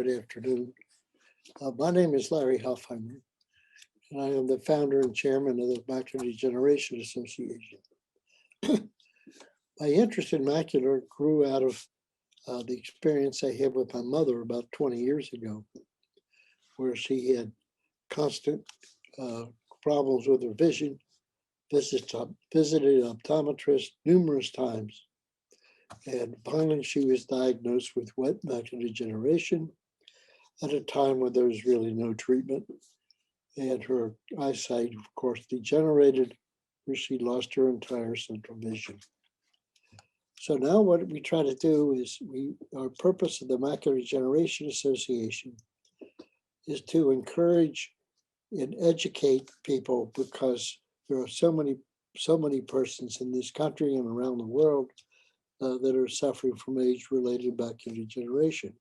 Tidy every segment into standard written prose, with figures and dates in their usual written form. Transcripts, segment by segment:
good afternoon. My name is Larry Hofheimer, and I am the founder and chairman of the Macular Degeneration Association. My interest in macular grew out of the experience I had with my mother about 20 years ago, where she had constant problems with her vision, visited optometrists numerous times, and finally she was diagnosed with wet macular degeneration at a time when there was really no treatment, and her eyesight, of course, degenerated, where she lost her entire central vision. So now what we try to do is, our purpose of the Macular Degeneration Association is to encourage and educate people, because there are so many persons in this country and around the world that are suffering from age-related macular degeneration.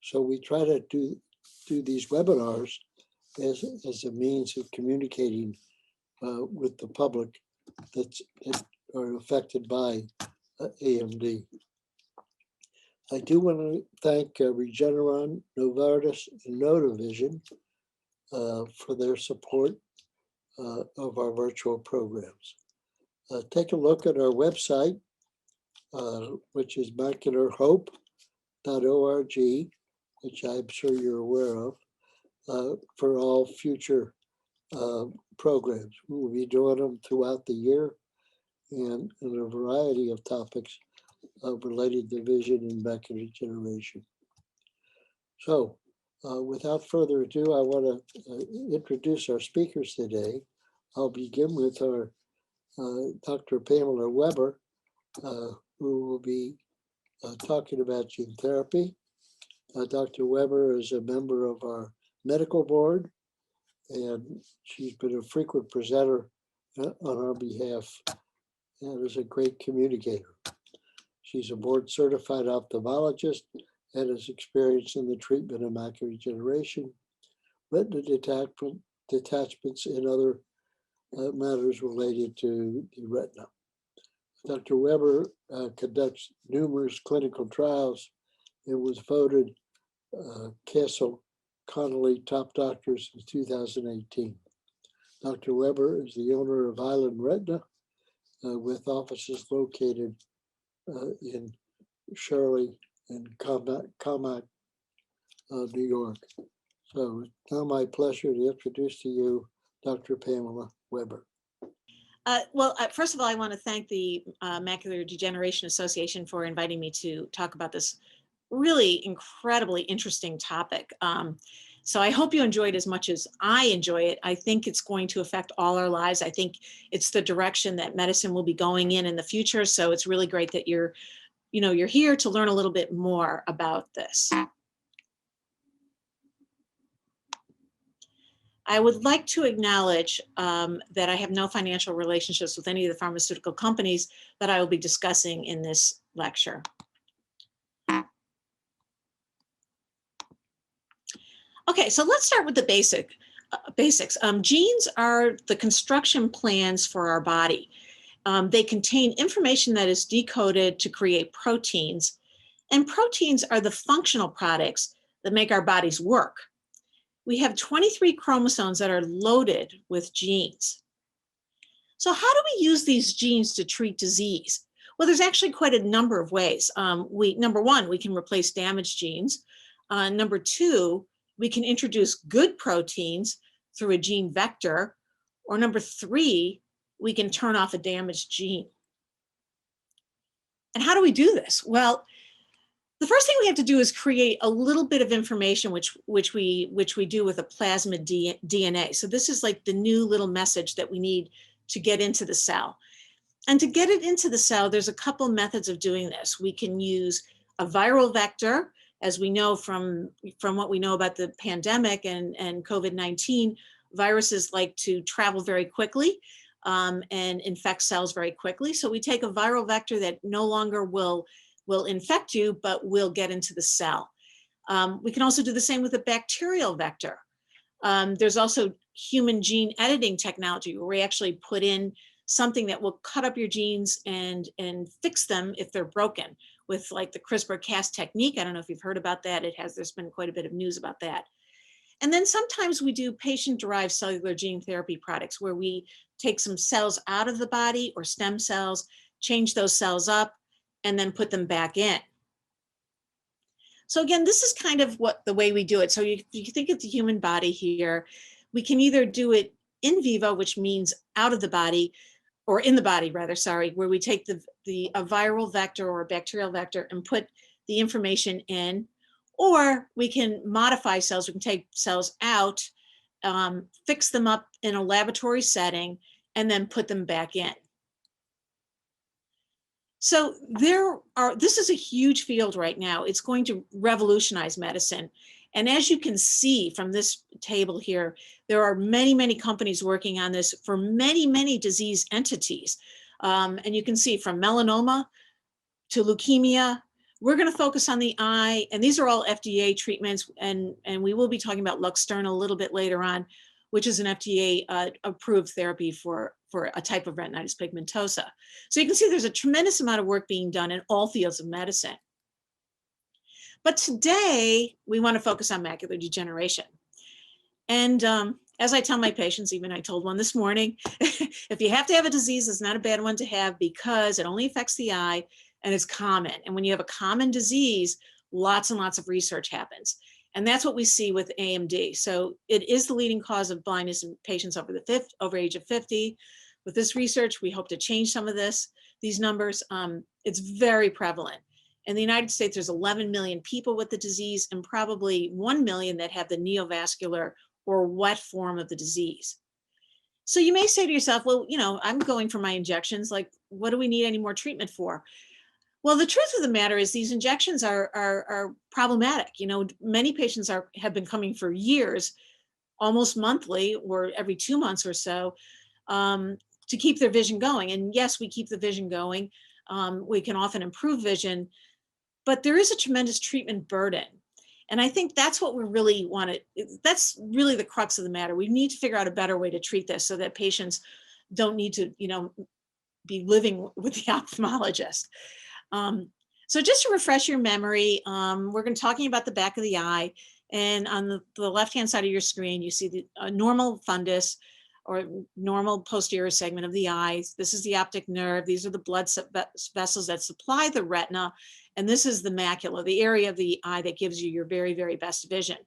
So we try to do these webinars as a means of communicating with the public that are affected by AMD. I do want to thank Regeneron, Novartis, and Notavision for their support of our virtual programs. Take a look at our website, which is macularhope.org, which I'm sure you're aware of, for all future programs. We will be doing them throughout the year and in a variety of topics related to vision and macular degeneration. So without further ado, I want to introduce our speakers today. I'll begin with our Dr. Pamela Weber, who will be talking about gene therapy. Dr. Weber is a member of our medical board, and she's been a frequent presenter on our behalf and is a great communicator. She's a board certified ophthalmologist and has experience in the treatment of macular degeneration, retina detachments, and other matters related to the retina. Dr. Weber conducts numerous clinical trials and was voted Castle Connolly Top Doctors in 2018. Dr. Weber is the owner of Island Retina, with offices located in Shirley and Commack, New York. So it's now my pleasure to introduce to you Dr. Pamela Weber. First of all, I want to thank the Macular Degeneration Association for inviting me to talk about this really incredibly interesting topic. So I hope you enjoyed as much as I enjoy it. I think it's going to affect all our lives. I think it's the direction that medicine will be going in the future. So it's really great that you're here to learn a little bit more about this. I would like to acknowledge that I have no financial relationships with any of the pharmaceutical companies that I will be discussing in this lecture. Okay, so let's start with the basics. Genes are the construction plans for our body. They contain information that is decoded to create proteins, and proteins are the functional products that make our bodies work. We have 23 chromosomes that are loaded with genes. So how do we use these genes to treat disease? Well, there's actually quite a number of ways. Number one, we can replace damaged genes. Number two, we can introduce good proteins through a gene vector. Or number three, we can turn off a damaged gene. And how do we do this? Well, the first thing we have to do is create a little bit of information, which we do with a plasmid DNA. So this is like the new little message that we need to get into the cell. And to get it into the cell, there's a couple methods of doing this. We can use a viral vector, as we know from what we know about the pandemic and COVID-19. Viruses like to travel very quickly and infect cells very quickly. So we take a viral vector that no longer will infect you, but will get into the cell. We can also do the same with a bacterial vector. There's also human gene editing technology, where we actually put in something that will cut up your genes and fix them if they're broken. with like the CRISPR-Cas technique. I don't know if you've heard about that. There's been quite a bit of news about that. And then sometimes we do patient-derived cellular gene therapy products where we take some cells out of the body or stem cells, change those cells up, and then put them back in. So again, this is kind of the way we do it. So you think of the human body here, we can either do it in vivo, which means out of the body, or in the body rather, sorry, where we take a viral vector or a bacterial vector and put the information in, or we can modify cells. We can take cells out, fix them up in a laboratory setting, and then put them back in. So this is a huge field right now. It's going to revolutionize medicine. And as you can see from this table here, there are many, many companies working on this for many, many disease entities. And you can see from melanoma to leukemia. We're going to focus on the eye, and these are all FDA treatments, and we will be talking about Luxterna a little bit later on, which is an FDA approved therapy for a type of retinitis pigmentosa. So you can see there's a tremendous amount of work being done in all fields of medicine. But today, we want to focus on macular degeneration. And as I tell my patients, even I told one this morning, if you have to have a disease, it's not a bad one to have because it only affects the eye and it's common. And when you have a common disease, lots and lots of research happens. And that's what we see with AMD. So it is the leading cause of blindness in patients over age of 50. With this research, we hope to change some of these numbers. It's very prevalent. In the United States, there's 11 million people with the disease and probably 1 million that have the neovascular or wet form of the disease. So you may say to yourself, well, I'm going for my injections. Like, what do we need any more treatment for? Well, the truth of the matter is these injections are problematic. Many patients have been coming for years, almost monthly or every 2 months or so, to keep their vision going. And yes, we keep the vision going. We can often improve vision, but there is a tremendous treatment burden. And I think that's what we really that's really the crux of the matter. We need to figure out a better way to treat this so that patients don't need to, be living with the ophthalmologist. So just to refresh your memory, we're going to be talking about the back of the eye, and on the left-hand side of your screen, you see the normal fundus or normal posterior segment of the eye. This is the optic nerve. These are the blood vessels that supply the retina, and this is the macula, the area of the eye that gives you your very, very best vision.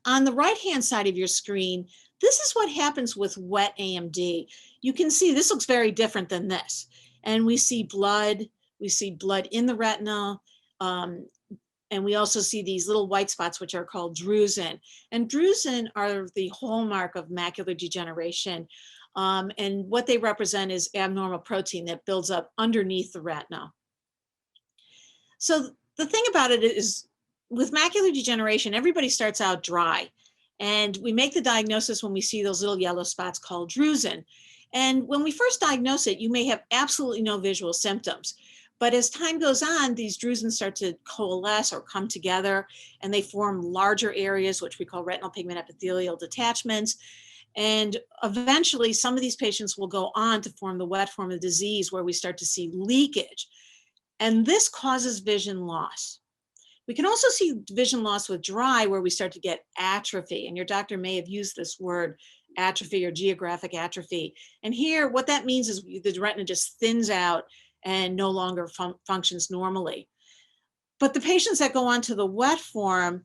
On the right-hand side of your screen, this is what happens with wet AMD. You can see this looks very different than this. And we see blood in the retina, and we also see these little white spots, which are called drusen. And drusen are the hallmark of macular degeneration. And what they represent is abnormal protein that builds up underneath the retina. So the thing about it is, with macular degeneration, everybody starts out dry. And we make the diagnosis when we see those little yellow spots called drusen. And when we first diagnose it, you may have absolutely no visual symptoms. But as time goes on, these drusens start to coalesce or come together, and they form larger areas, which we call retinal pigment epithelial detachments. And eventually, some of these patients will go on to form the wet form of the disease, where we start to see leakage. And this causes vision loss. We can also see vision loss with dry, where we start to get atrophy. And your doctor may have used this word, atrophy or geographic atrophy. And here, what that means is the retina just thins out and no longer functions normally. But the patients that go on to the wet form,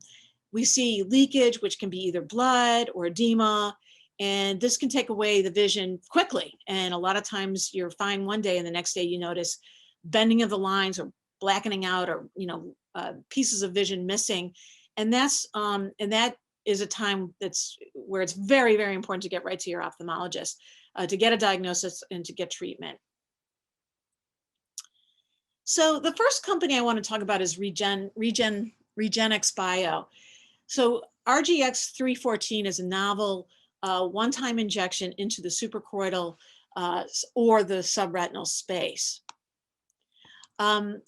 we see leakage, which can be either blood or edema, and this can take away the vision quickly. And a lot of times you're fine one day and the next day you notice bending of the lines or blackening out, or pieces of vision missing. And that is a time where it's very, very important to get right to your ophthalmologist to get a diagnosis and to get treatment. So the first company I want to talk about is Regenix Bio. So RGX 314 is a novel one-time injection into the suprachoroidal or the subretinal space. And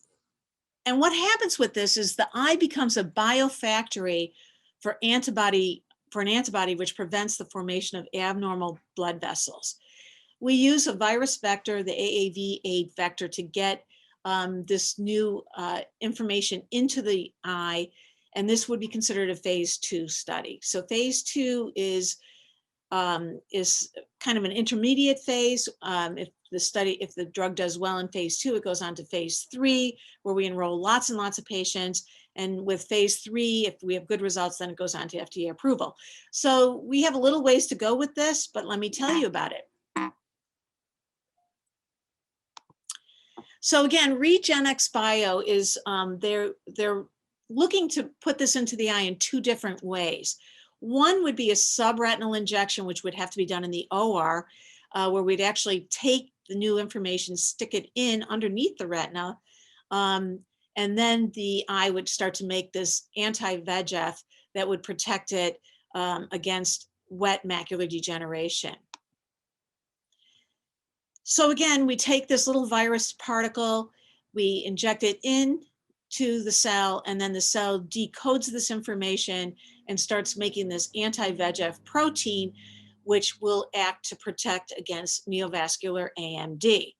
what happens with this is the eye becomes a biofactory for an antibody which prevents the formation of abnormal blood vessels. We use a virus vector, the AAV8 vector, to get this new information into the eye, and this would be considered a phase 2 study. So phase 2 is kind of an intermediate phase. If the drug does well in phase 2, it goes on to phase 3, where we enroll lots and lots of patients. And with phase 3, if we have good results, then it goes on to FDA approval. So we have a little ways to go with this, but let me tell you about it. So again, RegenXBio is, they're looking to put this into the eye in 2 different ways. One would be a subretinal injection, which would have to be done in the OR, where we'd actually take the new information, stick it in underneath the retina, and then the eye would start to make this anti-VEGF that would protect it against wet macular degeneration. So again, we take this little virus particle, we inject it in to the cell, and then the cell decodes this information and starts making this anti-VEGF protein, which will act to protect against neovascular AMD.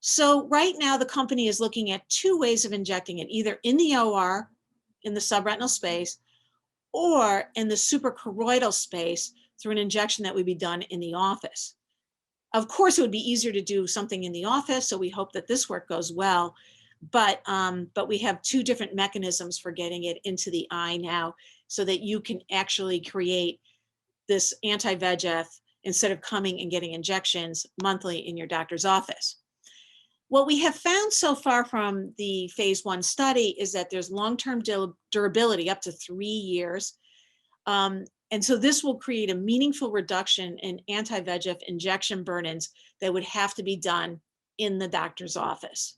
So right now the company is looking at 2 ways of injecting it, either in the OR, in the subretinal space, or in the suprachoroidal space through an injection that would be done in the office. Of course, it would be easier to do something in the office, so we hope that this work goes well. But we have 2 different mechanisms for getting it into the eye now, so that you can actually create this anti-VEGF instead of coming and getting injections monthly in your doctor's office. What we have found so far from the phase 1 study is that there's long-term durability up to 3 years. And so this will create a meaningful reduction in anti-VEGF injection burdens that would have to be done in the doctor's office.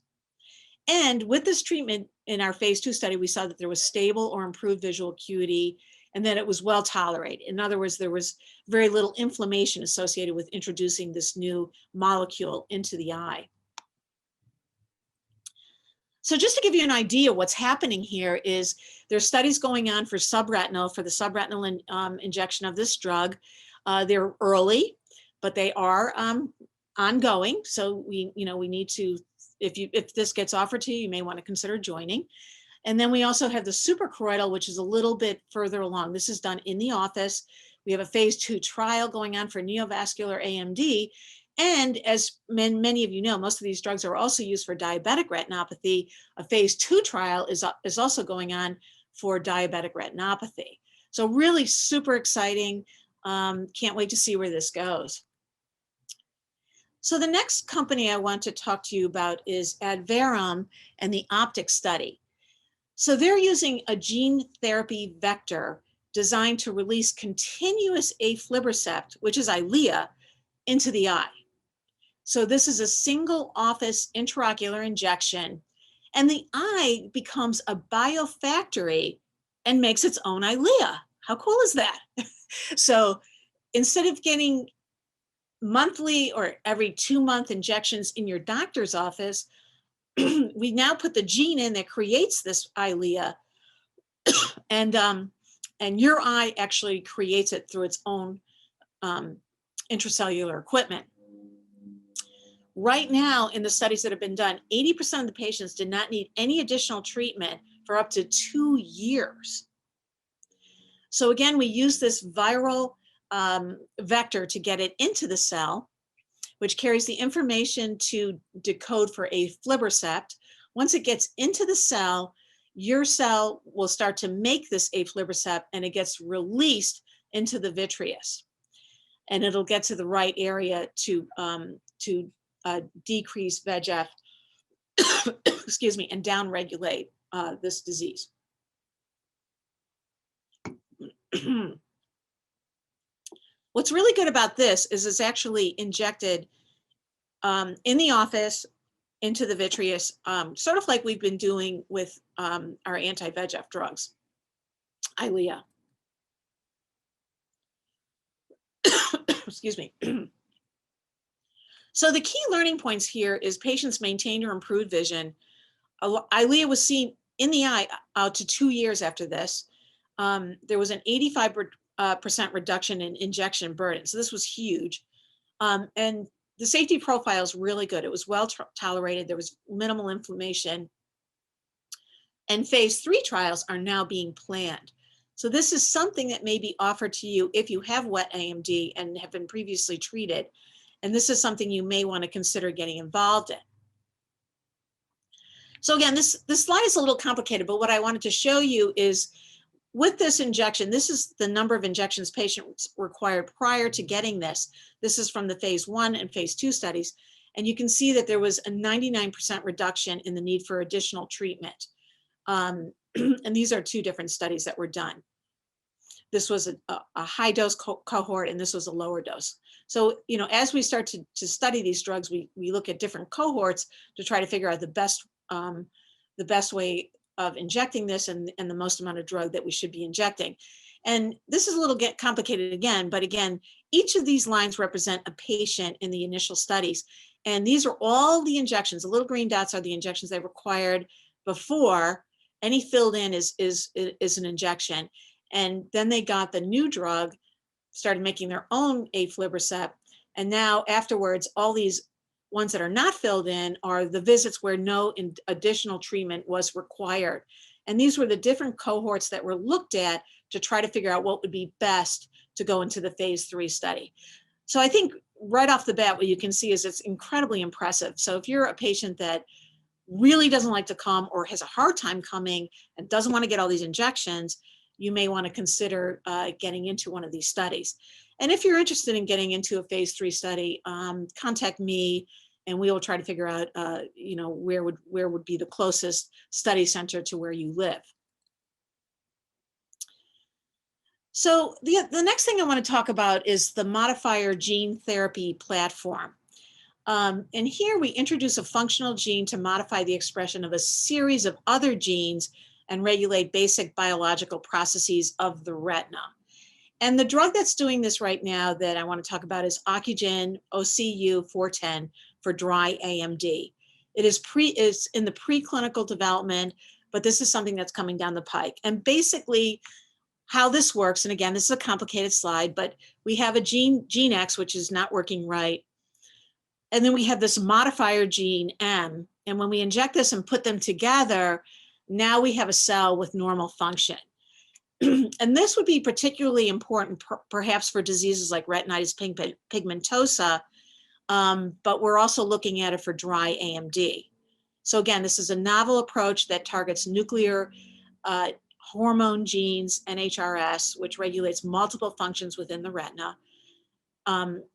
And with this treatment in our phase 2 study, we saw that there was stable or improved visual acuity and that it was well tolerated. In other words, there was very little inflammation associated with introducing this new molecule into the eye. So just to give you an idea, what's happening here is there's studies going on for the subretinal injection of this drug. They're early, but they are ongoing. So we need to, if this gets offered to you, you may want to consider joining. And then we also have the suprachoroidal, which is a little bit further along. This is done in the office. We have a phase 2 trial going on for neovascular AMD. And as many of you know, most of these drugs are also used for diabetic retinopathy. A phase 2 trial is also going on for diabetic retinopathy. So really super exciting. Can't wait to see where this goes. So the next company I want to talk to you about is Adverum and the OPTIC study. So they're using a gene therapy vector designed to release continuous aflibercept, which is Eylea, into the eye. So this is a single office intraocular injection, and the eye becomes a biofactory and makes its own Eylea. How cool is that? So instead of getting monthly or every 2-month injections in your doctor's office, we now put the gene in that creates this Eylea, and your eye actually creates it through its own intracellular equipment. Right now, in the studies that have been done, 80% of the patients did not need any additional treatment for up to 2 years. So again, we use this viral vector to get it into the cell, which carries the information to decode for aflibercept. Once it gets into the cell, your cell will start to make this aflibercept, and it gets released into the vitreous. And it'll get to the right area to decrease VEGF, excuse me, and downregulate this disease. What's really good about this is it's actually injected in the office into the vitreous, sort of like we've been doing with our anti-VEGF drugs, Eylea. Excuse me. So the key learning points here is patients maintained or improved vision. Eylea was seen in the eye out to 2 years after this. There was an 85% reduction in injection burden. So this was huge. And the safety profile is really good. It was well tolerated. There was minimal inflammation. And phase 3 trials are now being planned. So this is something that may be offered to you if you have wet AMD and have been previously treated. And this is something you may want to consider getting involved in. So again, this slide is a little complicated, but what I wanted to show you is with this injection, this is the number of injections patients required prior to getting this. This is from the phase 1 and phase 2 studies. And you can see that there was a 99% reduction in the need for additional treatment. And these are 2 different studies that were done. This was a high dose cohort and this was a lower dose. So, you know, as we start to study these drugs, we look at different cohorts to try to figure out the best way of injecting this and the most amount of drug that we should be injecting. And this is a little complicated again, but again, each of these lines represent a patient in the initial studies. And these are all the injections. The little green dots are the injections they required before. Any filled in is an injection. And then they got the new drug, started making their own aflibercept. And now afterwards, all these ones that are not filled in are the visits where no additional treatment was required. And these were the different cohorts that were looked at to try to figure out what would be best to go into the phase 3 study. So I think right off the bat, what you can see is it's incredibly impressive. So if you're a patient that really doesn't like to come or has a hard time coming and doesn't want to get all these injections, you may want to consider getting into one of these studies. And if you're interested in getting into a phase 3 study, contact me and we will try to figure out, you know, where would be the closest study center to where you live. So the next thing I want to talk about is the Modifier gene therapy platform. And here we introduce a functional gene to modify the expression of a series of other genes and regulate basic biological processes of the retina. And the drug that's doing this right now that I want to talk about is Ocugen OCU410 for dry AMD. It is in the preclinical development, but this is something that's coming down the pike. And basically how this works, and again, this is a complicated slide, but we have a gene X, which is not working right. And then we have this modifier gene M. And when we inject this and put them together, now we have a cell with normal function. And this would be particularly important perhaps for diseases like retinitis pigmentosa, but we're also looking at it for dry AMD. So again, this is a novel approach that targets nuclear hormone genes, NHRS, which regulates multiple functions within the retina.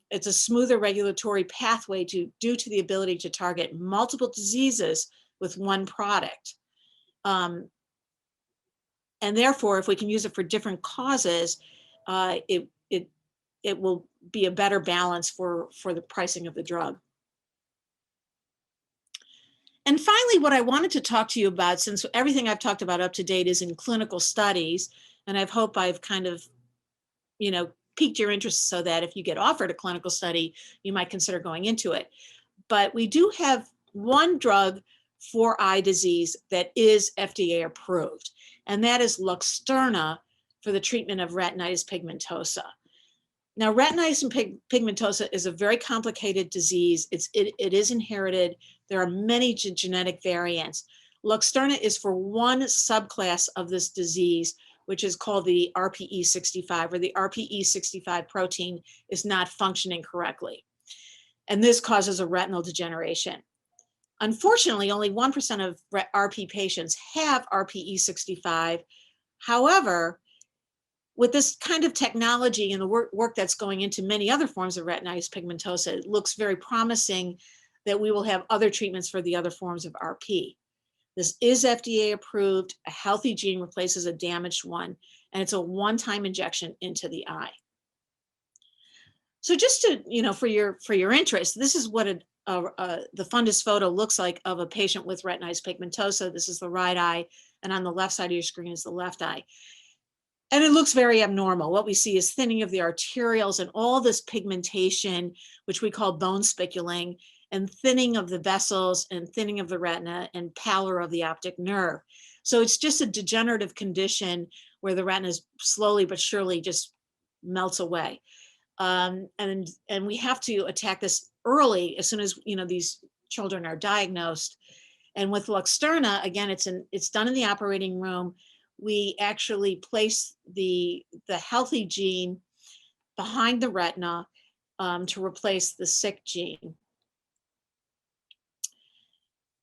It's a smoother regulatory pathway due to the ability to target multiple diseases with one product. And therefore, if we can use it for different causes, it will be a better balance for the pricing of the drug. And finally, what I wanted to talk to you about, since everything I've talked about up to date is in clinical studies, and I hope I've kind of, you know, piqued your interest so that if you get offered a clinical study, you might consider going into it. But we do have one drug for eye disease that is FDA approved, and that is Luxterna for the treatment of retinitis pigmentosa. Now, retinitis and pigmentosa is a very complicated disease. It is inherited. There are many genetic variants. Luxterna is for one subclass of this disease, which is called the RPE65, where the RPE65 protein is not functioning correctly. And this causes a retinal degeneration. Unfortunately, only 1% of RP patients have RPE65. However, with this kind of technology and the work that's going into many other forms of retinitis pigmentosa, it looks very promising that we will have other treatments for the other forms of RP. This is FDA approved. A healthy gene replaces a damaged one, and it's a one-time injection into the eye. So just to, you know, for your interest, this is what the fundus photo looks like of a patient with retinitis pigmentosa. This is the right eye, and on the left side of your screen is the left eye. And it looks very abnormal. What we see is thinning of the arterioles and all this pigmentation, which we call bone spiculing, and thinning of the vessels and thinning of the retina and pallor of the optic nerve. So it's just a degenerative condition where the retina is slowly but surely just melts away. And we have to attack this early, as soon as, you know, these children are diagnosed. And with Luxterna, again, it's done in the operating room. We actually place the healthy gene behind the retina to replace the sick gene.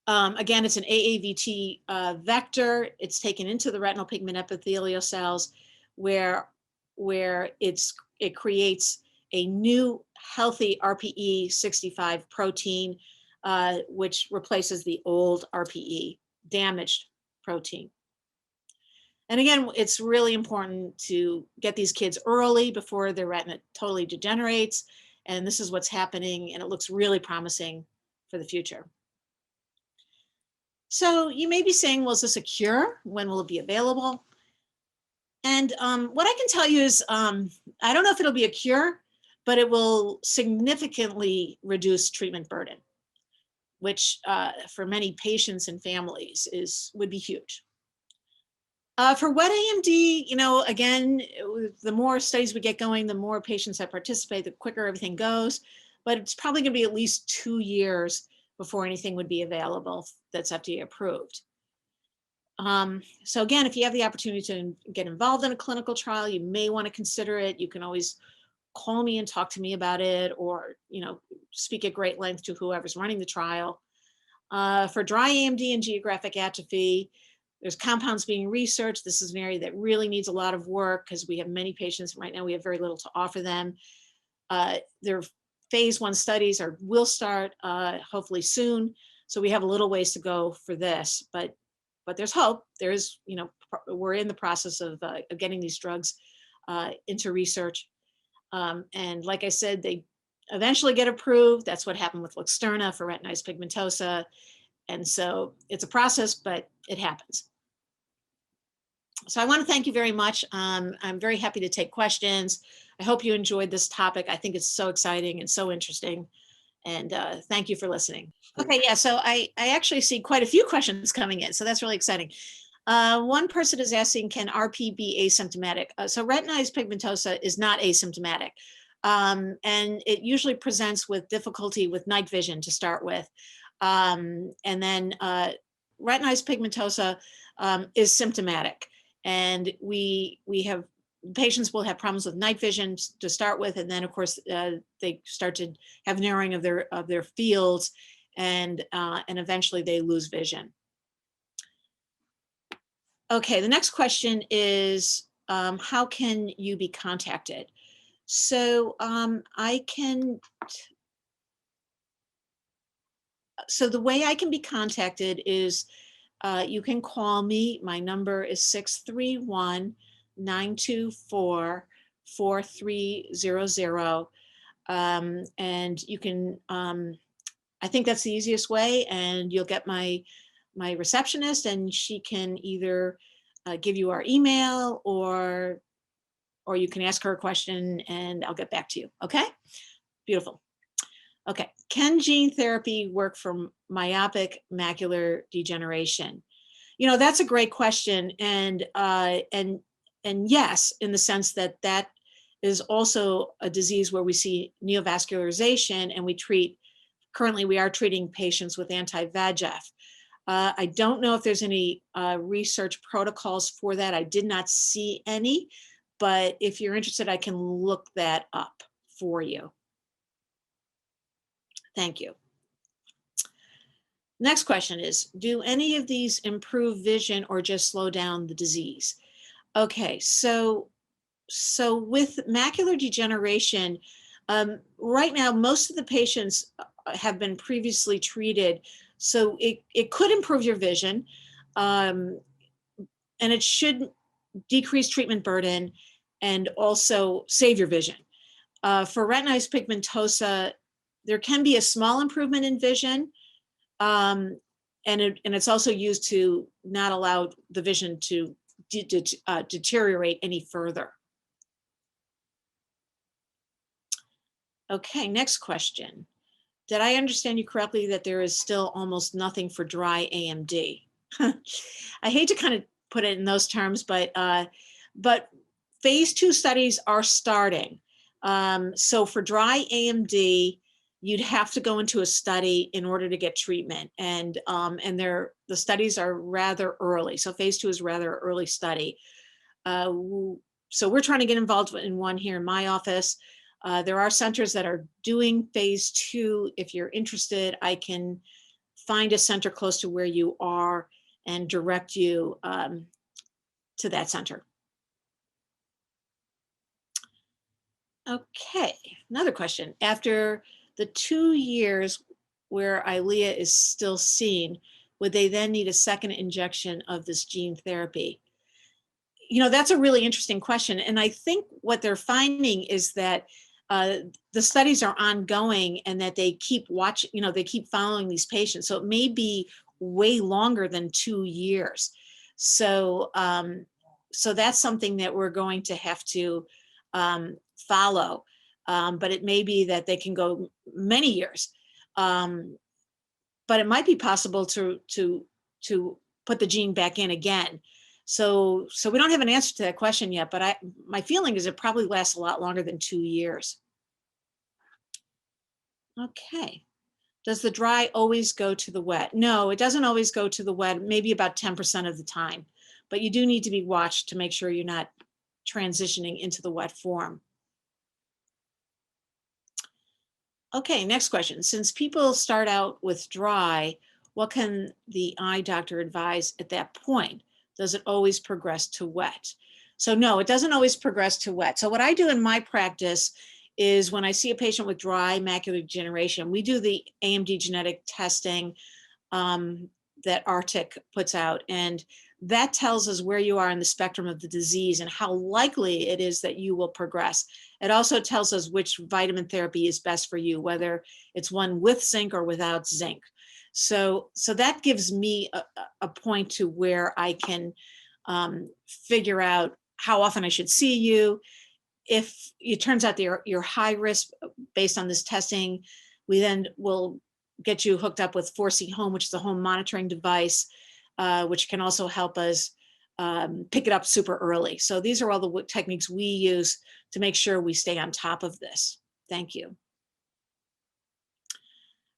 Again, it's an AAVT vector. It's taken into the retinal pigment epithelial cells where it creates a new healthy RPE65 protein, which replaces the old RPE damaged protein. And again, it's really important to get these kids early before their retina totally degenerates. And this is what's happening, and it looks really promising for the future. So you may be saying, well, is this a cure? When will it be available? And what I can tell you is, I don't know if it'll be a cure, but it will significantly reduce treatment burden, which for many patients and families would be huge. For wet AMD, you know, again, the more studies we get going, the more patients that participate, the quicker everything goes. But it's probably going to be at least 2 years before anything would be available that's FDA approved. So again, if you have the opportunity to get involved in a clinical trial, you may want to consider it. You can always call me and talk to me about it, or, you know, speak at great length to whoever's running the trial. For dry AMD and geographic atrophy, there's compounds being researched. This is an area that really needs a lot of work because we have many patients. Right now, we have very little to offer them. Their phase 1 studies will start hopefully soon. So we have a little ways to go for this, but there's hope. There's, you know, we're in the process of getting these drugs into research. And like I said, they eventually get approved. That's what happened with Luxterna for retinitis pigmentosa. And so it's a process, but it happens. So I want to thank you very much. I'm very happy to take questions. I hope you enjoyed this topic. I think it's so exciting and so interesting. And thank you for listening. Okay, yeah, so I actually see quite a few questions coming in, so that's really exciting. One person is asking, can RP be asymptomatic? So retinitis pigmentosa is not asymptomatic. And it usually presents with difficulty with night vision to start with. And then retinitis pigmentosa is symptomatic. And we have patients will have problems with night vision to start with, and then of course they start to have narrowing of their fields, and eventually they lose vision. Okay, the next question is, how can you be contacted? So so the way I can be contacted is you can call me. My number is 631-924-4300. And you can, I think that's the easiest way, and you'll get my receptionist, and she can either give you our email, or you can ask her a question and I'll get back to you. Okay, beautiful. Okay, can gene therapy work for myopic macular degeneration? You know, that's a great question, and yes, in the sense that that is also a disease where we see neovascularization, and currently we are treating patients with anti-VEGF. I don't know if there's any research protocols for that. I did not see any, but if you're interested, I can look that up for you. Thank you. Next question is, do any of these improve vision or just slow down the disease? Okay, so with macular degeneration, right now, most of the patients have been previously treated, so it could improve your vision, and it should decrease treatment burden and also save your vision. For retinitis pigmentosa, there can be a small improvement in vision, and it's also used to not allow the vision to deteriorate any further. Okay, next question. Did I understand you correctly that there is still almost nothing for dry AMD? I hate to kind of put it in those terms, but phase 2 studies are starting. So for dry AMD, you'd have to go into a study in order to get treatment. And the studies are rather early. So phase 2 is rather early study. So we're trying to get involved in one here in my office. There are centers that are doing phase 2. If you're interested, I can find a center close to where you are and direct you to that center. Okay, another question. After the 2 years where Eylea is still seen, would they then need a second injection of this gene therapy? You know, that's a really interesting question. And I think what they're finding is that the studies are ongoing and that they keep watching, you know, they keep following these patients. So it may be way longer than 2 years. So, so that's something that we're going to have to follow. But it may be that they can go many years. But it might be possible to put the gene back in again. So we don't have an answer to that question yet, but my feeling is it probably lasts a lot longer than 2 years. Okay. Does the dry always go to the wet? No, it doesn't always go to the wet, maybe about 10% of the time, but you do need to be watched to make sure you're not transitioning into the wet form. Okay, next question. Since people start out with dry, what can the eye doctor advise at that point? Does it always progress to wet? So no, it doesn't always progress to wet. So what I do in my practice is when I see a patient with dry macular degeneration, we do the Amd Genetic Testing that Arctic puts out, and that tells us where you are in the spectrum of the disease and how likely it is that you will progress. It also tells us which vitamin therapy is best for you, whether it's one with zinc or without zinc. So that gives me a point to where I can figure out how often I should see you. If it turns out that you're high risk based on this testing, we then will get you hooked up with 4C Home, which is a home monitoring device, which can also help us pick it up super early. So these are all the techniques we use to make sure we stay on top of this. Thank you.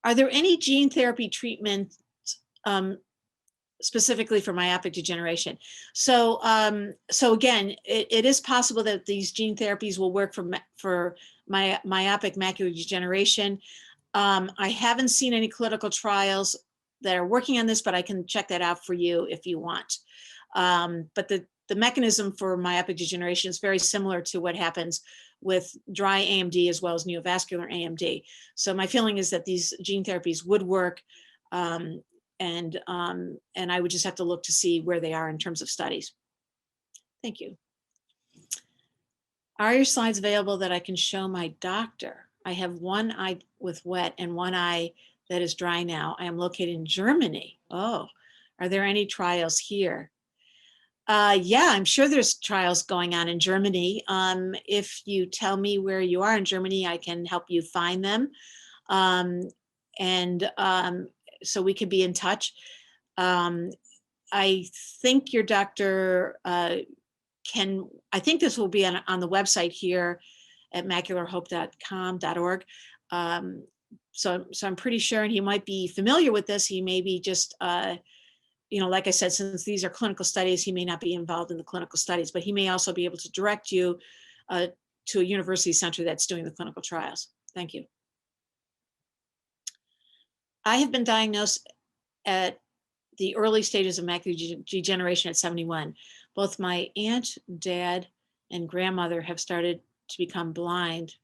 Are there any gene therapy treatments specifically for myopic degeneration? So again, it is possible that these gene therapies will work for myopic macular degeneration. I haven't seen any clinical trials that are working on this, but I can check that out for you if you want. But the mechanism for myopic degeneration is very similar to what happens with dry AMD as well as neovascular AMD. So my feeling is that these gene therapies would work, and I would just have to look to see where they are in terms of studies. Thank you. Are your slides available that I can show my doctor? I have one eye with wet and one eye that is dry now. I am located in Germany. Oh, are there any trials here? Yeah, I'm sure there's trials going on in Germany. If you tell me where you are in Germany, I can help you find them. So we could be in touch. I think your doctor I think this will be on the website here at macularhope.com.org. So I'm pretty sure, and he might be familiar with this. He may be just, you know, like I said, since these are clinical studies, he may not be involved in the clinical studies, but he may also be able to direct you to a university center that's doing the clinical trials. Thank you. I have been diagnosed at the early stages of macular degeneration at 71. Both my aunt, dad, and grandmother have started to become blind,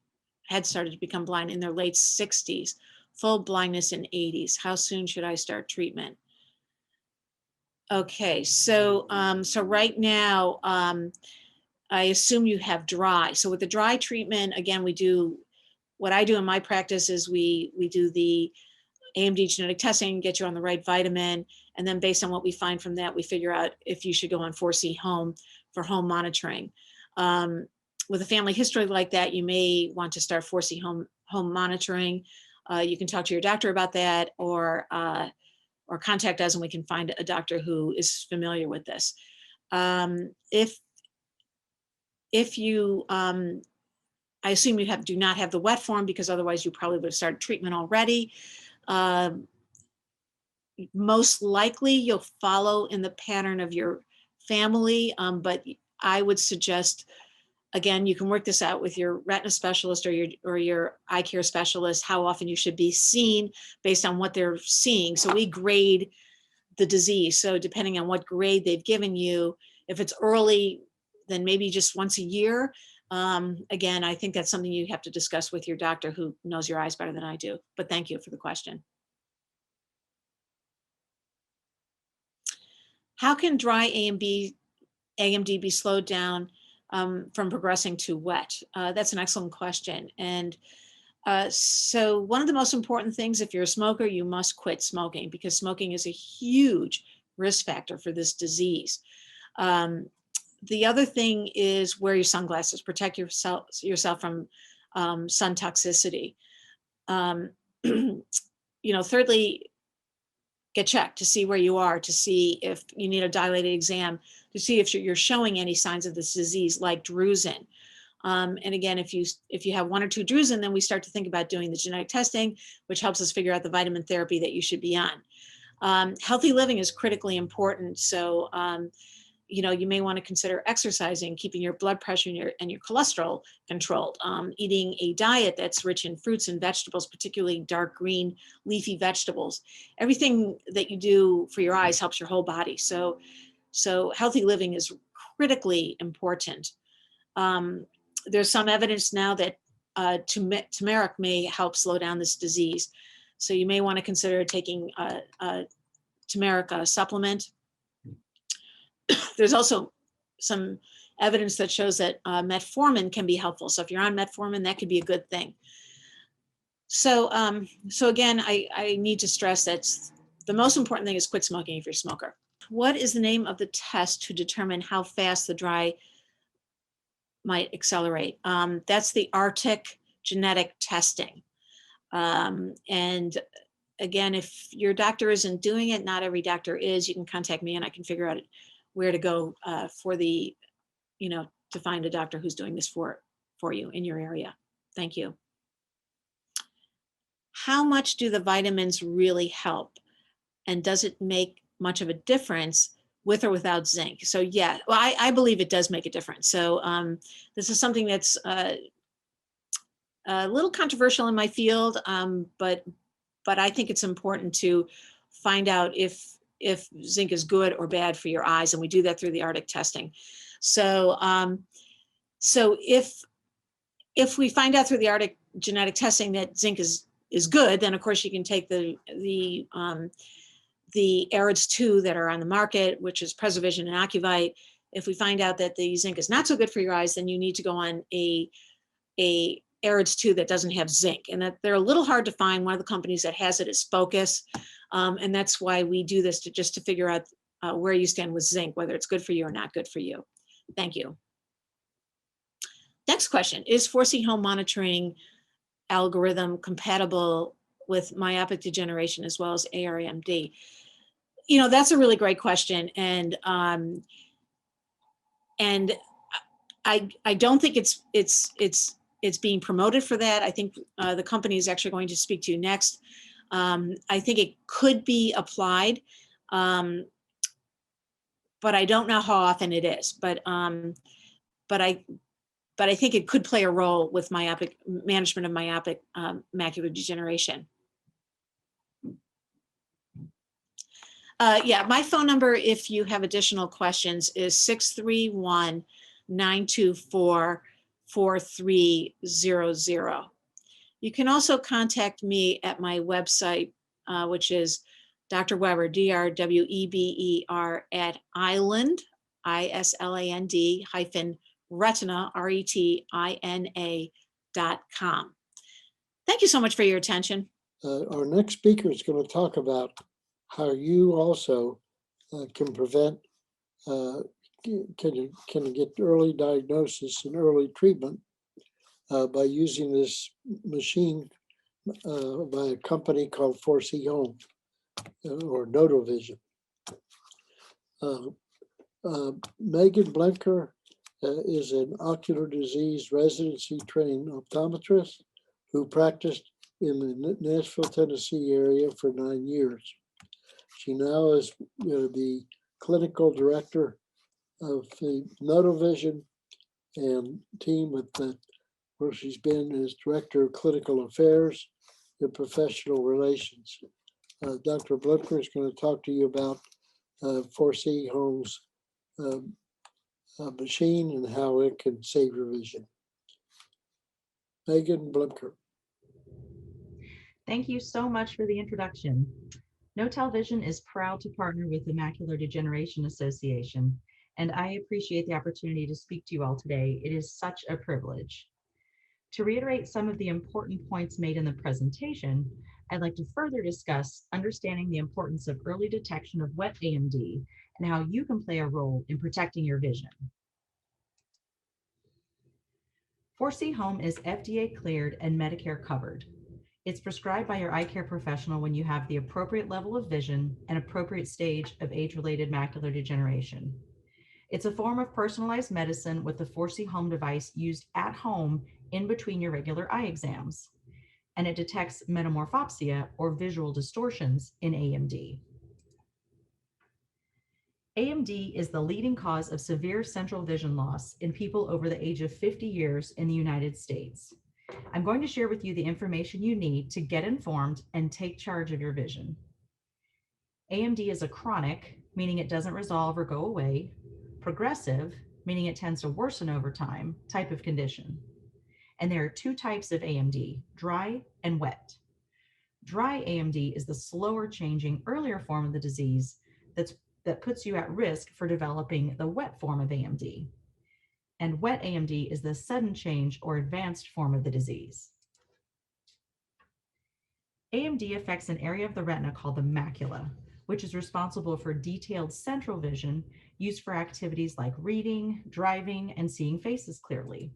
had started to become blind in their late 60s, full blindness in 80s. How soon should I start treatment? Okay, so right now, I assume you have dry. So with the dry treatment, again, what I do in my practice is we do the Amd genetic testing, get you on the right vitamin, and then based on what we find from that, we figure out if you should go on 4C Home for home monitoring. With a family history like that, you may want to start 4C home monitoring. You can talk to your doctor about that, or contact us and we can find a doctor who is familiar with this. If you I assume you do not have the wet form, because otherwise you probably would have started treatment already. Most likely you'll follow in the pattern of your family, but I would suggest, again, you can work this out with your retina specialist or your eye care specialist, how often you should be seen based on what they're seeing. So we grade the disease. So depending on what grade they've given you, if it's early, then maybe just once a year. Again, I think that's something you have to discuss with your doctor, who knows your eyes better than I do. But thank you for the question. How can dry AMD be slowed down from progressing to wet? That's an excellent question. And so one of the most important things, if you're a smoker, you must quit smoking, because smoking is a huge risk factor for this disease. The other thing is wear your sunglasses, protect yourself from sun toxicity. Thirdly, get checked to see where you are, to see if you need a dilated exam, to see if you're showing any signs of this disease, like drusen. And again, if you have 1 or 2 drusen, then we start to think about doing the genetic testing, which helps us figure out the vitamin therapy that you should be on. Healthy living is critically important. So, you may want to consider exercising, keeping your blood pressure and your cholesterol controlled, eating a diet that's rich in fruits and vegetables, particularly dark green leafy vegetables. Everything that you do for your eyes helps your whole body. So healthy living is critically important. There's some evidence now that turmeric may help slow down this disease. So you may want to consider taking turmeric supplement. There's also some evidence that shows that metformin can be helpful. So if you're on metformin, that could be a good thing. So again, I need to stress that the most important thing is quit smoking if you're a smoker. What is the name of the test to determine how fast the dry might accelerate? That's the Amd Genetic Testing. And again, if your doctor isn't doing it, not every doctor is, you can contact me and I can figure out where to go to find a doctor who's doing this for you in your area. Thank you. How much do the vitamins really help? And does it make much of a difference with or without zinc? So yeah, well, I believe it does make a difference. So this is something that's a little controversial in my field, but I think it's important to find out if zinc is good or bad for your eyes, and we do that through the Amd testing. So if we find out through the Amd genetic testing that zinc is good, then of course you can take the Arids 2 that are on the market, which is Preservision and Ocuvite. If we find out that the zinc is not so good for your eyes, then you need to go on a Arids 2 that doesn't have zinc, and that they're a little hard to find. One of the companies that has it is Focus, and that's why we do this, just to figure out where you stand with zinc, whether it's good for you or not good for you. Thank you. Next question, is 4C home monitoring algorithm compatible with myopic degeneration as well as ARMD? That's a really great question, and I don't think it's being promoted for that. I think the company is actually going to speak to you next. I think it could be applied, but I don't know how often it is. But I think it could play a role with myopic management of myopic macular degeneration. Yeah, my phone number, if you have additional questions, is 631-924-4300. You can also contact me at my website, which is Dr. Weber, DRWEBER, at Island, ISLAND -retina, RETINA.com. Thank you so much for your attention. Our next speaker is going to talk about how you also can prevent, can get early diagnosis and early treatment by using this machine by a company called 4C Home or Notovision. Megan Blenker is an ocular disease residency trained optometrist who practiced in the Nashville, Tennessee area for 9 years. She now is the clinical director of the Notovision and team with where she's been as director of clinical affairs and professional relations. Dr. Blimker is going to talk to you about 4C Home's machine and how it can save your vision. Megan Blimker. Thank you so much for the introduction. No-Tel Vision is proud to partner with the Macular Degeneration Association, and I appreciate the opportunity to speak to you all today. It is such a privilege. To reiterate some of the important points made in the presentation, I'd like to further discuss understanding the importance of early detection of wet AMD and how you can play a role in protecting your vision. 4C Home is FDA cleared and Medicare covered. It's prescribed by your eye care professional when you have the appropriate level of vision and appropriate stage of age-related macular degeneration. It's a form of personalized medicine with the 4C Home device used at home in between your regular eye exams, and it detects metamorphopsia or visual distortions in AMD. AMD is the leading cause of severe central vision loss in people over the age of 50 years in the United States. I'm going to share with you the information you need to get informed and take charge of your vision. AMD is a chronic, meaning it doesn't resolve or go away, progressive, meaning it tends to worsen over time, type of condition. And there are two types of AMD, dry and wet. Dry AMD is the slower changing, earlier form of the disease that puts you at risk for developing the wet form of AMD. And wet AMD is the sudden change or advanced form of the disease. AMD affects an area of the retina called the macula, which is responsible for detailed central vision used for activities like reading, driving, and seeing faces clearly.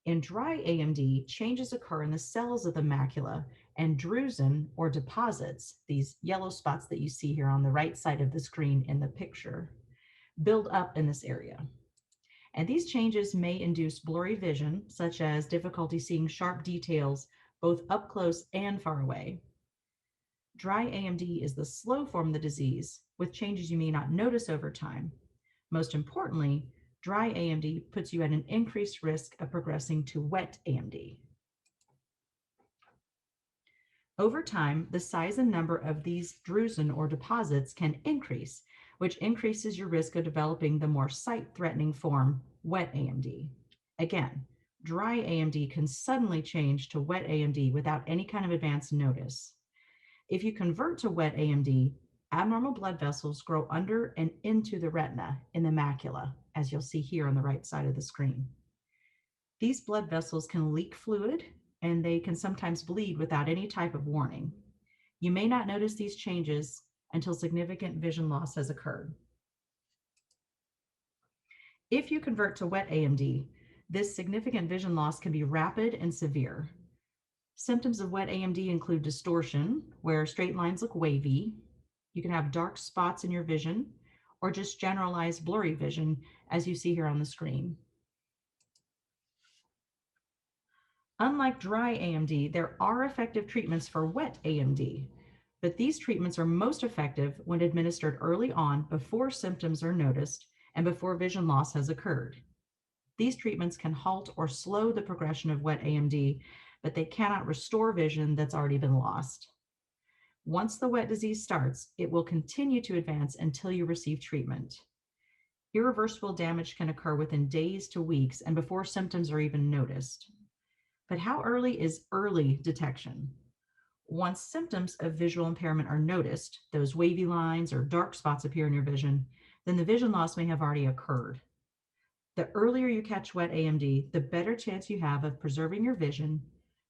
In dry AMD, changes occur in the cells of the macula, and drusen, or deposits, these yellow spots that you see here on the right side of the screen in the picture, build up in this area. And these changes may induce blurry vision, such as difficulty seeing sharp details both up close and far away. Dry AMD is the slow form of the disease, with changes you may not notice over time. Most importantly, dry AMD puts you at an increased risk of progressing to wet AMD. Over time, the size and number of these drusen or deposits can increase, which increases your risk of developing the more sight-threatening form, wet AMD. Again, dry AMD can suddenly change to wet AMD without any kind of advance notice. If you convert to wet AMD, abnormal blood vessels grow under and into the retina in the macula, as you'll see here on the right side of the screen. These blood vessels can leak fluid, and they can sometimes bleed without any type of warning. You may not notice these changes until significant vision loss has occurred. If you convert to wet AMD, this significant vision loss can be rapid and severe. Symptoms of wet AMD include distortion, where straight lines look wavy. You can have dark spots in your vision, or just generalized blurry vision, as you see here on the screen. Unlike dry AMD, there are effective treatments for wet AMD, but these treatments are most effective when administered early on before symptoms are noticed and before vision loss has occurred. These treatments can halt or slow the progression of wet AMD, but they cannot restore vision that's already been lost. Once the wet disease starts, it will continue to advance until you receive treatment. Irreversible damage can occur within days to weeks and before symptoms are even noticed. But how early is early detection? Once symptoms of visual impairment are noticed, those wavy lines or dark spots appear in your vision, then the vision loss may have already occurred. The earlier you catch wet AMD, the better chance you have of preserving your vision,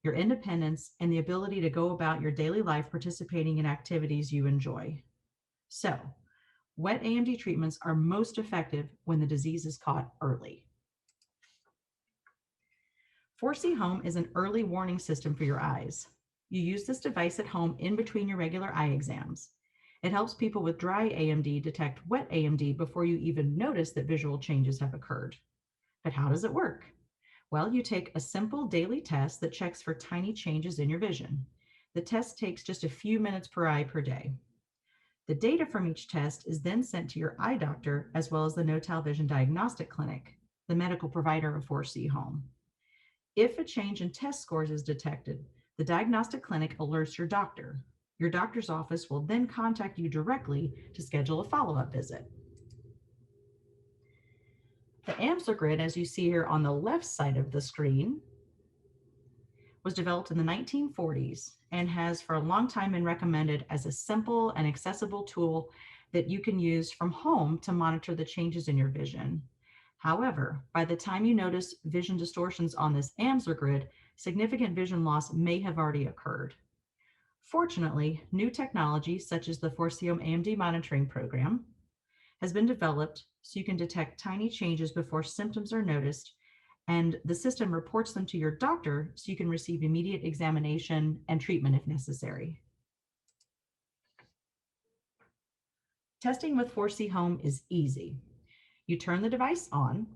your independence, and the ability to go about your daily life participating in activities you enjoy. So, wet AMD treatments are most effective when the disease is caught early. 4C Home is an early warning system for your eyes. You use this device at home in between your regular eye exams. It helps people with dry AMD detect wet AMD before you even notice that visual changes have occurred. But how does it work? Well, you take a simple daily test that checks for tiny changes in your vision. The test takes just a few minutes per eye per day. The data from each test is then sent to your eye doctor as well as the No-Tal Vision Diagnostic Clinic, the medical provider of 4C Home. If a change in test scores is detected, the diagnostic clinic alerts your doctor. Your doctor's office will then contact you directly to schedule a follow-up visit. The Amsler grid, as you see here on the left side of the screen, was developed in the 1940s and has for a long time been recommended as a simple and accessible tool that you can use from home to monitor the changes in your vision. However, by the time you notice vision distortions on this Amsler grid, significant vision loss may have already occurred. Fortunately, new technology such as the 4C Home AMD monitoring program has been developed so you can detect tiny changes before symptoms are noticed, and the system reports them to your doctor so you can receive immediate examination and treatment if necessary. Testing with 4C Home is easy. You turn the device on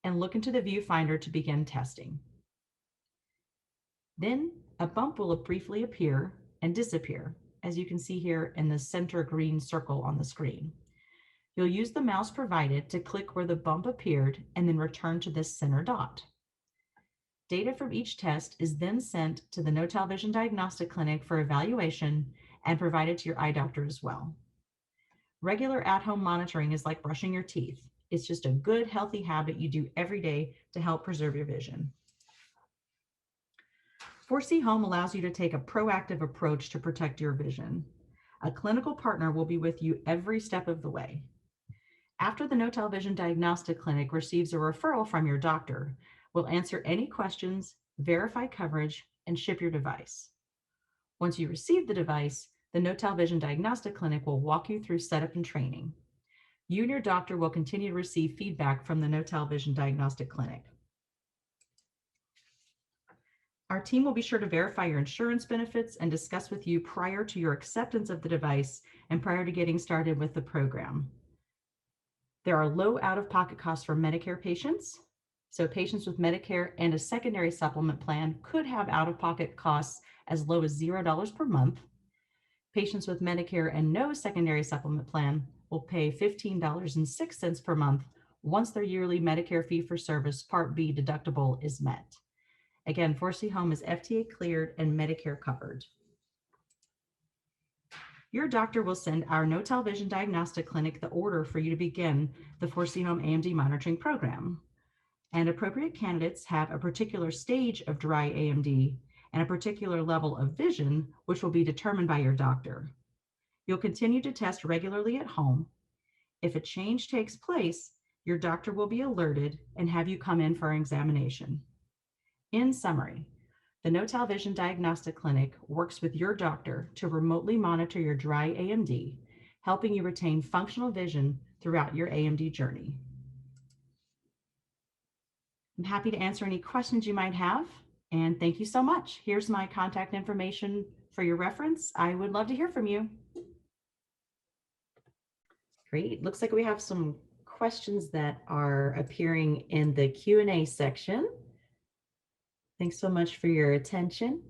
and look into the viewfinder to begin testing. Then a bump will briefly appear and disappear, as you can see here in the center green circle on the screen. You'll use the mouse provided to click where the bump appeared and then return to this center dot. Data from each test is then sent to the No-Tal Vision Diagnostic Clinic for evaluation and provided to your eye doctor as well. Regular at-home monitoring is like brushing your teeth. It's just a good, healthy habit you do every day to help preserve your vision. 4C Home allows you to take a proactive approach to protect your vision. A clinical partner will be with you every step of the way. After the No-Tal Vision Diagnostic Clinic receives a referral from your doctor, we'll answer any questions, verify coverage, and ship your device. Once you receive the device, the No-Tal Vision Diagnostic Clinic will walk you through setup and training. You and your doctor will continue to receive feedback from the No-Tal Vision Diagnostic Clinic. Our team will be sure to verify your insurance benefits and discuss with you prior to your acceptance of the device and prior to getting started with the program. There are low out-of-pocket costs for Medicare patients. So patients with Medicare and a secondary supplement plan could have out-of-pocket costs as low as $0 per month. Patients with Medicare and no secondary supplement plan will pay $15.06 per month once their yearly Medicare fee-for-service Part B deductible is met. Again, 4C Home is FDA cleared and Medicare covered. Your doctor will send our No-Tal Vision Diagnostic Clinic the order for you to begin the 4C Home AMD monitoring program. And appropriate candidates have a particular stage of dry AMD and a particular level of vision, which will be determined by your doctor. You'll continue to test regularly at home. If a change takes place, your doctor will be alerted and have you come in for an examination. In summary, the No-Tal Vision Diagnostic Clinic works with your doctor to remotely monitor your dry AMD, helping you retain functional vision throughout your AMD journey. I'm happy to answer any questions you might have, and thank you so much. Here's my contact information for your reference. I would love to hear from you. Great. Looks like we have some questions that are appearing in the Q&A section. Thanks so much for your attention.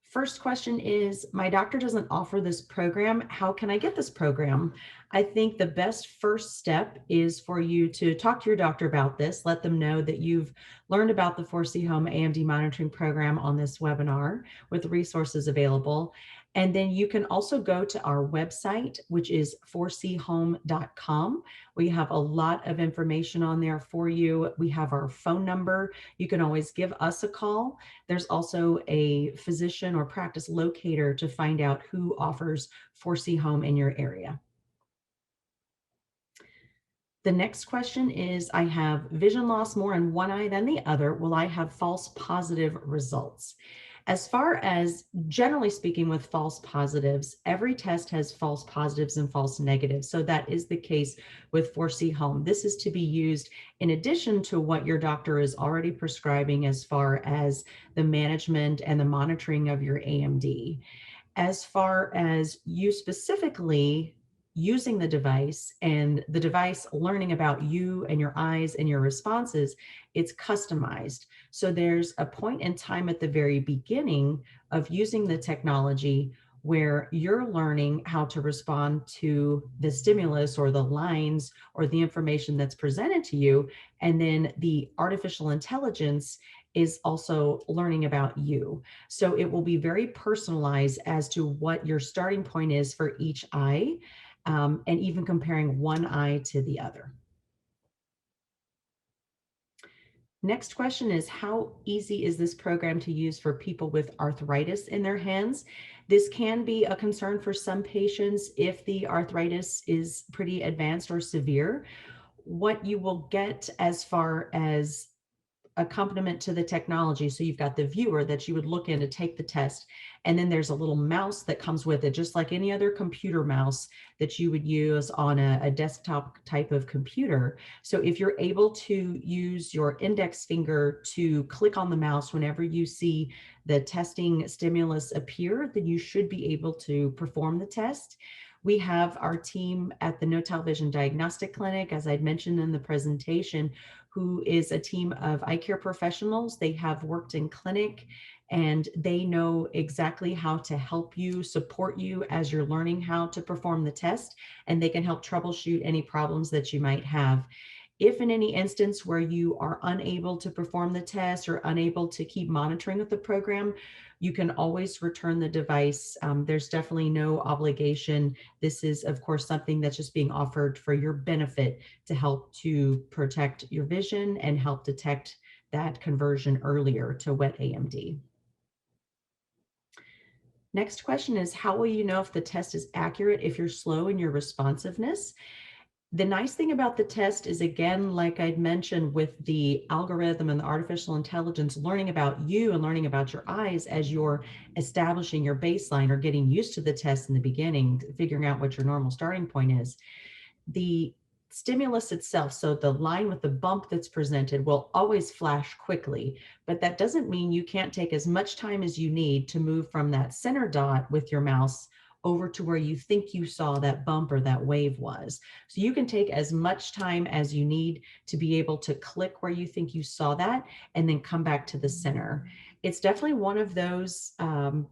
First question is, my doctor doesn't offer this program. How can I get this program? I think the best first step is for you to talk to your doctor about this. Let them know that you've learned about the 4C Home AMD monitoring program on this webinar with resources available. And then you can also go to our website, which is 4chome.com. We have a lot of information on there for you. We have our phone number. You can always give us a call. There's also a physician or practice locator to find out who offers 4C Home in your area. The next question is, I have vision loss more in one eye than the other. Will I have false positive results? As far as generally speaking with false positives, every test has false positives and false negatives. So that is the case with 4C Home. This is to be used in addition to what your doctor is already prescribing as far as the management and the monitoring of your AMD. As far as you specifically, using the device and the device learning about you and your eyes and your responses, it's customized. So there's a point in time at the very beginning of using the technology where you're learning how to respond to the stimulus or the lines or the information that's presented to you. And then the artificial intelligence is also learning about you. So it will be very personalized as to what your starting point is for each eye, and even comparing one eye to the other. Next question is, how easy is this program to use for people with arthritis in their hands? This can be a concern for some patients if the arthritis is pretty advanced or severe. What you will get as far as accompaniment to the technology. So you've got the viewer that you would look in to take the test. And then there's a little mouse that comes with it, just like any other computer mouse that you would use on a desktop type of computer. So if you're able to use your index finger to click on the mouse whenever you see the testing stimulus appear, then you should be able to perform the test. We have our team at the No Television Diagnostic Clinic, as I'd mentioned in the presentation, who is a team of eye care professionals. They have worked in clinic and they know exactly how to help you, support you as you're learning how to perform the test, and they can help troubleshoot any problems that you might have. If in any instance where you are unable to perform the test or unable to keep monitoring with the program, you can always return the device. There's definitely no obligation. This is, of course, something that's just being offered for your benefit to help to protect your vision and help detect that conversion earlier to wet AMD. Next question is, how will you know if the test is accurate if you're slow in your responsiveness? The nice thing about the test is, again, like I'd mentioned with the algorithm and the artificial intelligence, learning about you and learning about your eyes as you're establishing your baseline or getting used to the test in the beginning, figuring out what your normal starting point is. The stimulus itself, so the line with the bump that's presented, will always flash quickly, but that doesn't mean you can't take as much time as you need to move from that center dot with your mouse over to where you think you saw that bump or that wave was. So you can take as much time as you need to be able to click where you think you saw that and then come back to the center. It's definitely one of those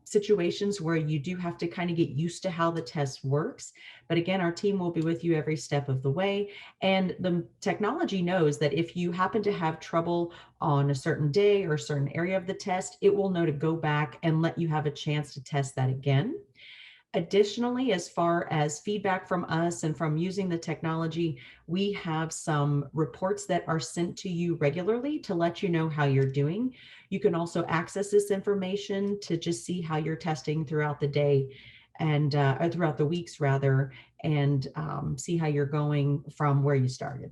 situations where you do have to kind of get used to how the test works. But again, our team will be with you every step of the way. And the technology knows that if you happen to have trouble on a certain day or a certain area of the test, it will know to go back and let you have a chance to test that again. Additionally, as far as feedback from us and from using the technology, we have some reports that are sent to you regularly to let you know how you're doing. You can also access this information to just see how you're testing throughout the day and or throughout the weeks rather, and see how you're going from where you started.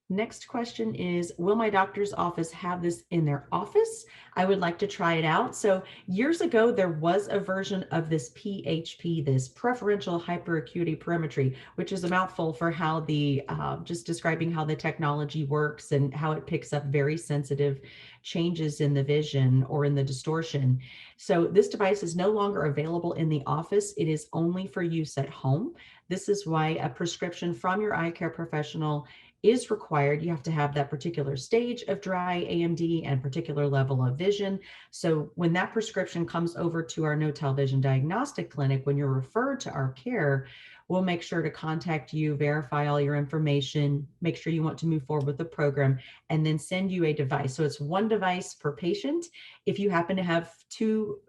Next question is, will my doctor's office have this in their office? I would like to try it out. So years ago, there was a version of this PHP, this preferential hyperacuity perimetry, which is a mouthful for how the, just describing how the technology works and how it picks up very sensitive changes in the vision or in the distortion. So this device is no longer available in the office. It is only for use at home. This is why a prescription from your eye care professional is required. You have to have that particular stage of dry AMD and particular level of vision. So when that prescription comes over to our No Television Diagnostic Clinic, when you're referred to our care, we'll make sure to contact you, verify all your information, make sure you want to move forward with the program, and then send you a device. So it's one device per patient. If you happen to have two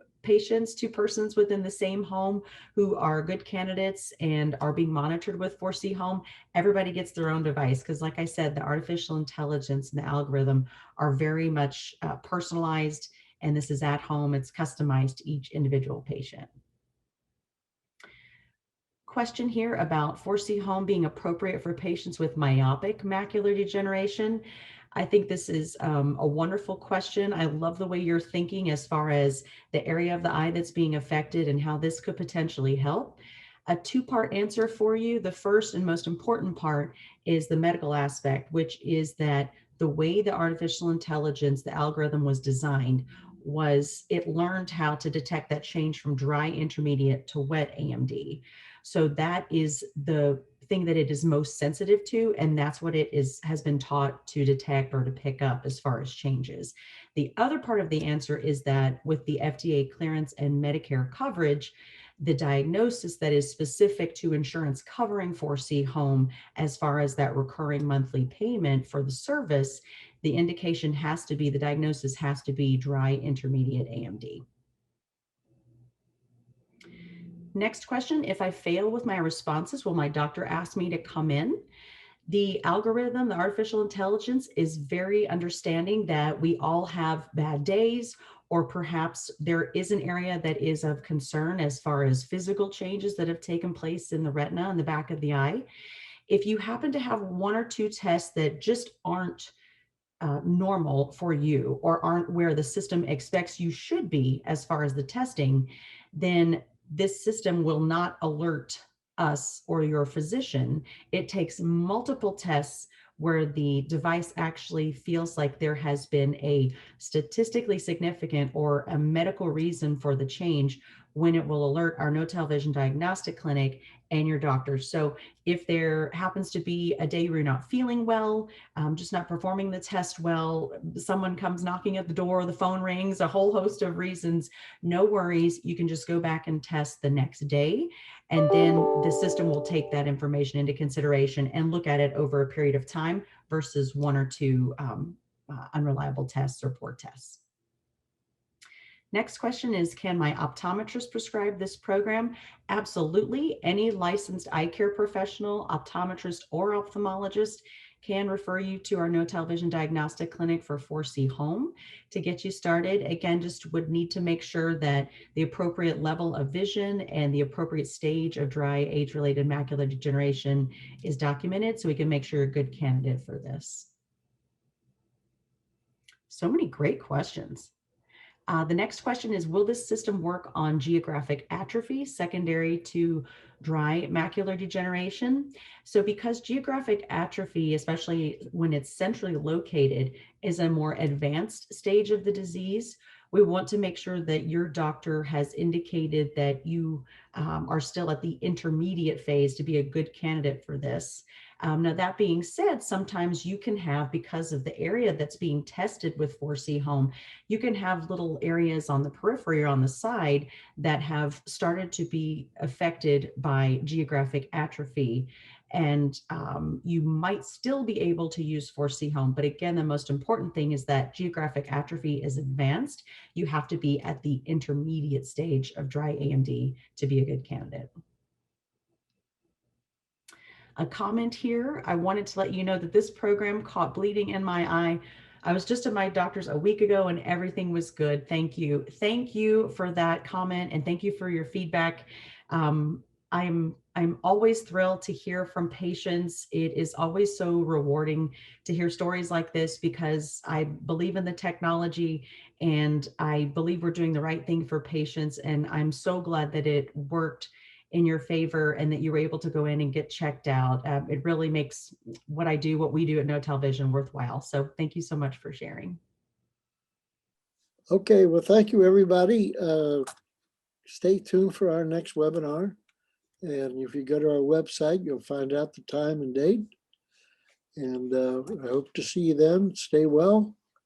persons within the same home who are good candidates and are being monitored with 4C Home, everybody gets their own device. Because like I said, the artificial intelligence and the algorithm are very much personalized, and this is at home. It's customized to each individual patient. Question here about 4C Home being appropriate for patients with myopic macular degeneration. I think this is a wonderful question. I love the way you're thinking as far as the area of the eye that's being affected and how this could potentially help. A two-part answer for you. The first and most important part is the medical aspect, which is that the way the artificial intelligence, the algorithm was designed, was it learned how to detect that change from dry intermediate to wet AMD. So that is the thing that it is most sensitive to, and that's what it has been taught to detect or to pick up as far as changes. The other part of the answer is that with the FDA clearance and Medicare coverage, the diagnosis that is specific to insurance covering 4C home as far as that recurring monthly payment for the service, the indication has to be, the diagnosis has to be dry intermediate AMD. Next question, if I fail with my responses, will my doctor ask me to come in? The algorithm, the artificial intelligence is very understanding that we all have bad days, or perhaps there is an area that is of concern as far as physical changes that have taken place in the retina and the back of the eye. If you happen to have one or two tests that just aren't normal for you or aren't where the system expects you should be as far as the testing, then this system will not alert us or your physician. It takes multiple tests where the device actually feels like there has been a statistically significant or a medical reason for the change when it will alert our no television diagnostic clinic and your doctor. So if there happens to be a day where you're not feeling well, just not performing the test well, someone comes knocking at the door, the phone rings, a whole host of reasons, no worries. You can just go back and test the next day. And then the system will take that information into consideration and look at it over a period of time versus one or two unreliable tests or poor tests. Next question is, can my optometrist prescribe this program? Absolutely. Any licensed eye care professional, optometrist, or ophthalmologist can refer you to our no television diagnostic clinic for 4C home to get you started. Again, just would need to make sure that the appropriate level of vision and the appropriate stage of dry age-related macular degeneration is documented so we can make sure you're a good candidate for this. So many great questions. The next question is, will this system work on geographic atrophy secondary to dry macular degeneration? So because geographic atrophy, especially when it's centrally located, is a more advanced stage of the disease, we want to make sure that your doctor has indicated that you are still at the intermediate phase to be a good candidate for this. Now, that being said, sometimes you can have, because of the area that's being tested with 4C home, you can have little areas on the periphery or on the side that have started to be affected by geographic atrophy. And you might still be able to use 4C home. But again, the most important thing is that geographic atrophy is advanced. You have to be at the intermediate stage of dry AMD to be a good candidate. A comment here, I wanted to let you know that this program caught bleeding in my eye. I was just at my doctor's a week ago and everything was good. Thank you. Thank you for that comment and thank you for your feedback. I'm always thrilled to hear from patients. It is always so rewarding to hear stories like this because I believe in the technology and I believe we're doing the right thing for patients. And I'm so glad that it worked in your favor and that you were able to go in and get checked out. It really makes what I do, what we do at No Television worthwhile. So thank you so much for sharing. Okay, well, thank you, everybody. Stay tuned for our next webinar. And if you go to our website, you'll find out the time and date. And I hope to see you then. Stay well.